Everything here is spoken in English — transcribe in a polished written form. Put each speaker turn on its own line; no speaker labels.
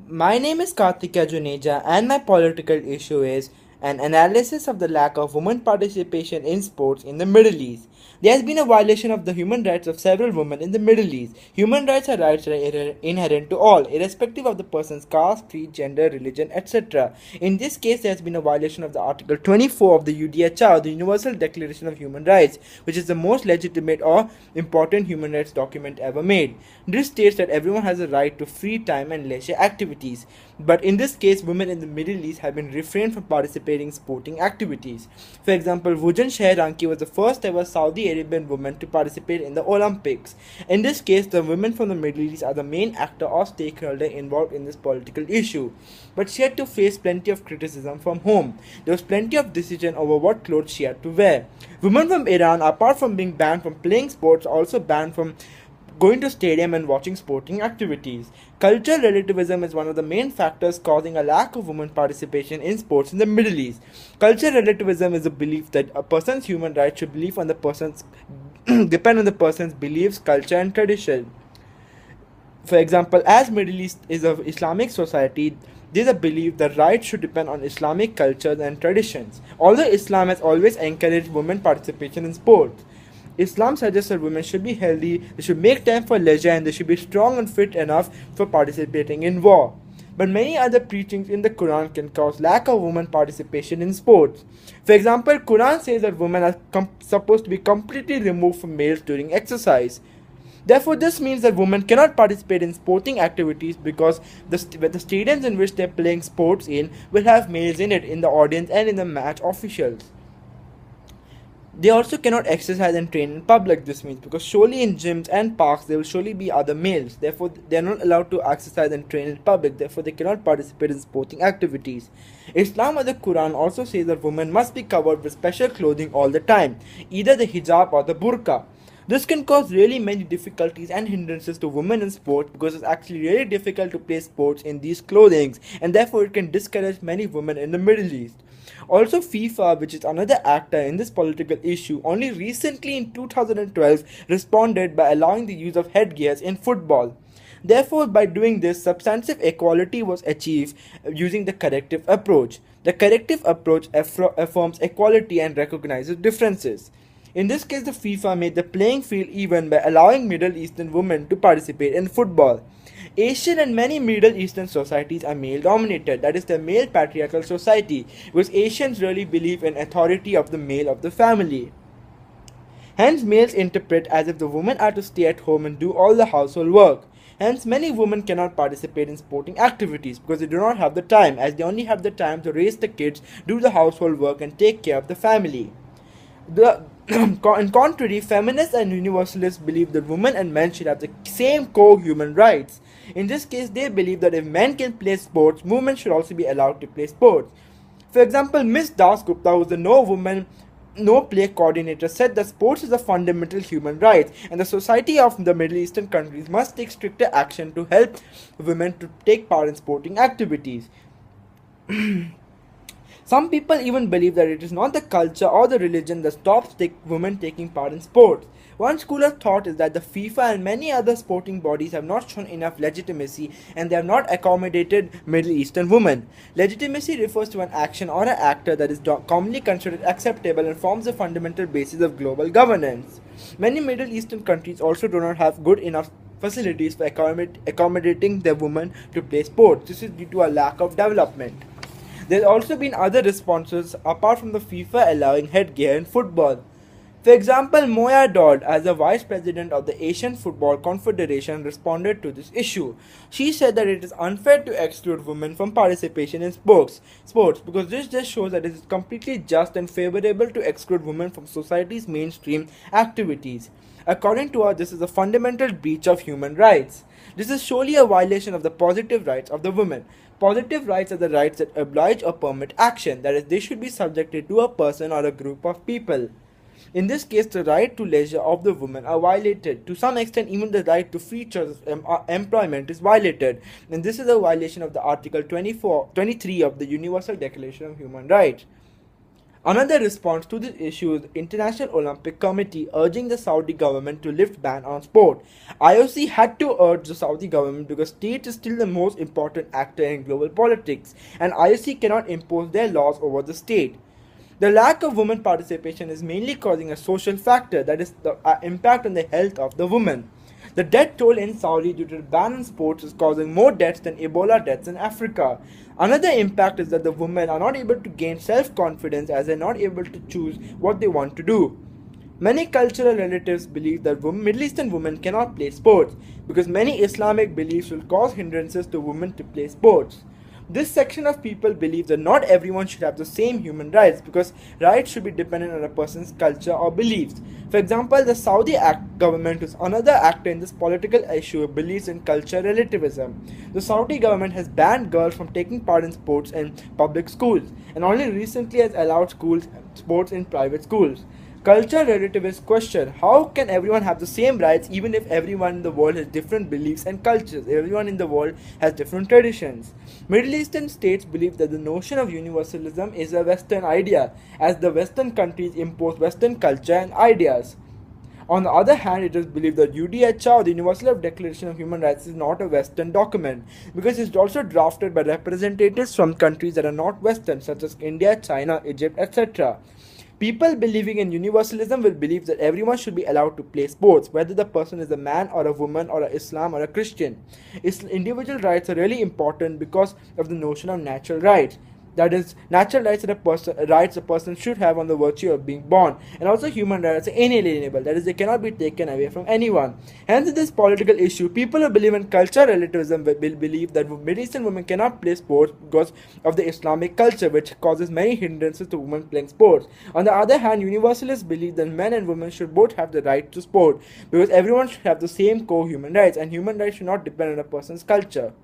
My name is Kartika Juneja, and my political issue is an analysis of the lack of women participation in sports in the Middle East. There has been a violation of the human rights of several women in the Middle East. Human rights are rights that are inherent to all, irrespective of the person's caste, creed, gender, religion, etc. In this case, there has been a violation of the Article 24 of the UDHR, the Universal Declaration of Human Rights, which is the most legitimate or important human rights document ever made. This states that everyone has a right to free time and leisure activities. But in this case, women in the Middle East have been refrained from participating in sporting activities. For example, Vujan Shehranki was the first ever Saudi Arabian woman to participate in the Olympics. In this case, the women from the Middle East are the main actor or stakeholder involved in this political issue. But she had to face plenty of criticism from home. There was plenty of decision over what clothes she had to wear. Women from Iran, apart from being banned from playing sports, are also banned from going to stadium and watching sporting activities. Cultural relativism is one of the main factors causing a lack of women participation in sports in the Middle East. Cultural relativism is a belief that a person's human rights should believe on the person's depend on the person's beliefs, culture, and tradition. For example, as Middle East is an Islamic society, there's a belief that rights should depend on Islamic cultures and traditions. Although Islam has always encouraged women participation in sports, Islam suggests that women should be healthy, they should make time for leisure, and they should be strong and fit enough for participating in war. But many other preachings in the Quran can cause lack of women participation in sports. For example, Quran says that women are supposed to be completely removed from males during exercise. Therefore, this means that women cannot participate in sporting activities because the stadiums in which they're playing sports in will have males in it, in the audience and in the match officials. They also cannot exercise and train in public, this means, because surely in gyms and parks there will surely be other males. Therefore, they are not allowed to exercise and train in public. Therefore, they cannot participate in sporting activities. Islam or the Quran also says that women must be covered with special clothing all the time, either the hijab or the burqa. This can cause really many difficulties and hindrances to women in sports because it's actually really difficult to play sports in these clothings, and therefore it can discourage many women in the Middle East. Also, FIFA, which is another actor in this political issue, only recently in 2012 responded by allowing the use of headgears in football. Therefore, by doing this, substantive equality was achieved using the corrective approach. The corrective approach affirms equality and recognizes differences. In this case, the FIFA made the playing field even by allowing Middle Eastern women to participate in football. Asian and many Middle Eastern societies are male dominated, that is the male patriarchal society, because Asians really believe in authority of the male of the family. Hence, males interpret as if the women are to stay at home and do all the household work. Hence, many women cannot participate in sporting activities because they do not have the time, as they only have the time to raise the kids, do the household work, and take care of the family. In contrary, feminists and universalists believe that women and men should have the same core human rights. In this case, they believe that if men can play sports, women should also be allowed to play sports. For example, Ms. Das Gupta, who is the No Woman No Play coordinator, said that sports is a fundamental human right, and the society of the Middle Eastern countries must take stricter action to help women to take part in sporting activities. Some people even believe that it is not the culture or the religion that stops women taking part in sports. One school of thought is that the FIFA and many other sporting bodies have not shown enough legitimacy and they have not accommodated Middle Eastern women. Legitimacy refers to an action or an actor that is commonly considered acceptable and forms the fundamental basis of global governance. Many Middle Eastern countries also do not have good enough facilities for accommodating their women to play sports. This is due to a lack of development. There have also been other responses apart from the FIFA allowing headgear in football. For example, Moya Dodd, as the vice president of the Asian Football Confederation, responded to this issue. She said that it is unfair to exclude women from participation in sports because this just shows that it is completely just and favorable to exclude women from society's mainstream activities. According to her, this is a fundamental breach of human rights. This is surely a violation of the positive rights of the women. Positive rights are the rights that oblige or permit action, that is, they should be subjected to a person or a group of people. In this case, the right to leisure of the women are violated. To some extent, even the right to free choice of employment is violated. And this is a violation of the Article 23 of the Universal Declaration of Human Rights. Another response to this issue is the International Olympic Committee urging the Saudi government to lift ban on sport. IOC had to urge the Saudi government because state is still the most important actor in global politics, and IOC cannot impose their laws over the state. The lack of women participation is mainly causing a social factor, that is the impact on the health of the woman. The death toll in Saudi due to the ban on sports is causing more deaths than Ebola deaths in Africa. Another impact is that the women are not able to gain self-confidence as they are not able to choose what they want to do. Many cultural relatives believe that Middle Eastern women cannot play sports because many Islamic beliefs will cause hindrances to women to play sports. This section of people believe that not everyone should have the same human rights because rights should be dependent on a person's culture or beliefs. For example, the Saudi government, who's another actor in this political issue, believes in cultural relativism. The Saudi government has banned girls from taking part in sports in public schools and only recently has allowed sports in private schools. Culture relativists question how can everyone have the same rights even if everyone in the world has different beliefs and cultures, everyone in the world has different traditions. Middle Eastern states believe that the notion of universalism is a Western idea, as the Western countries impose Western culture and ideas. On the other hand, it is believed that UDHR, the Universal Declaration of Human Rights, is not a Western document because it is also drafted by representatives from countries that are not Western, such as India, China, Egypt, etc. People believing in universalism will believe that everyone should be allowed to play sports, whether the person is a man or a woman or a Islam or a Christian. Individual rights are really important because of the notion of natural rights. That is, natural rights rights a person should have on the virtue of being born, and also human rights are inalienable. That is, they cannot be taken away from anyone. Hence, in this political issue, people who believe in cultural relativism will believe that Middle Eastern women cannot play sports because of the Islamic culture, which causes many hindrances to women playing sports. On the other hand, universalists believe that men and women should both have the right to sport because everyone should have the same core human rights, and human rights should not depend on a person's culture.